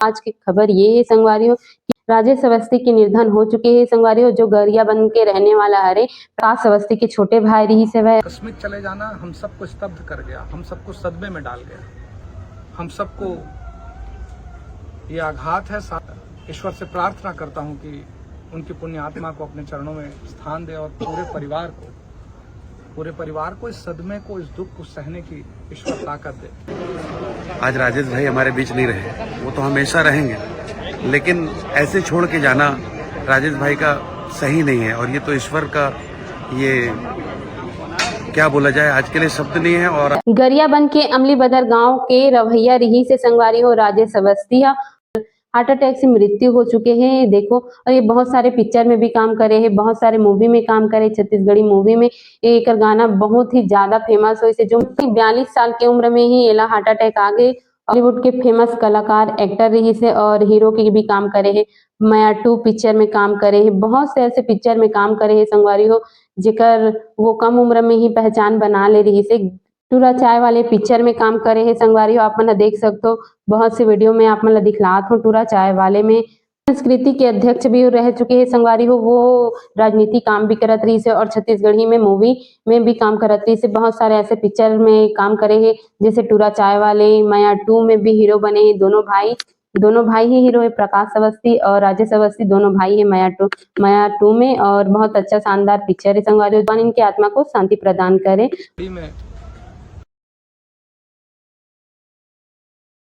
आज की खबर ये है संगवारियों कि राजेश अवस्थी के निधन हो चुके हैं संगवारियों, जो गरियाबंद के रहने वाला हरे प्रकाश अवस्थी के छोटे भाई रही से वह आकस्मिक चले जाना हम सबको स्तब्ध कर गया, हम सबको सदमे में डाल गया। हम सबको ये आघात है। ईश्वर से प्रार्थना करता हूं कि उनकी पुण्य आत्मा को अपने चरणों में स्थान दे और पूरे परिवार को इस सदमे को, इस दुख को सहने की ईश्वर ताकत दे। आज राजेश भाई हमारे बीच नहीं रहे, वो तो हमेशा रहेंगे, लेकिन ऐसे छोड़ के जाना राजेश भाई का सही नहीं है। और ये तो ईश्वर का, ये क्या बोला जाए, आज के लिए शब्द नहीं है। और गरियाबंद के अमली बदर गांव के रवैया रही से संगवारी हो राजेश अवस्थी हार्ट अटैक से मृत्यु हो चुके हैं। देखो, और ये बहुत सारे पिक्चर में भी काम करे हैं, बहुत सारे मूवी में काम करे, छत्तीसगढ़ी मूवी में एक गाना बहुत ही ज्यादा फेमस हुई से, जो 42 साल की उम्र में ही एला हार्ट अटैक आ गए। बॉलीवुड के फेमस कलाकार एक्टर रही से और हीरो के भी काम करे हैं। माया 2 पिक्चर में काम करे हैं, बहुत से ऐसे पिक्चर में काम करे हैं संगवारी हो, जेकर वो कम उम्र में ही पहचान बना ले रही से। टूरा चाय वाले पिक्चर में काम करे हैं संगवारी हो, आप मन देख सकते हो, बहुत से वीडियो में आप मन दिखलात हो। टूरा चाय वाले में संस्कृति के अध्यक्ष भी रह चुके हैं संगवारी हो, वो राजनीति काम भी करत रही से और छत्तीसगढ़ी में मूवी में भी काम करत रही से। बहुत सारे ऐसे पिक्चर में काम करे हैं, जैसे टूरा चाय वाले, माया 2 में भी हीरो बने हैं। दोनों भाई ही हीरो है, प्रकाश अवस्थी और राजेश अवस्थी, दोनों भाई है माया 2 में। और बहुत अच्छा शानदार पिक्चर है संगवारी हो, इनकी आत्मा को शांति प्रदान करे।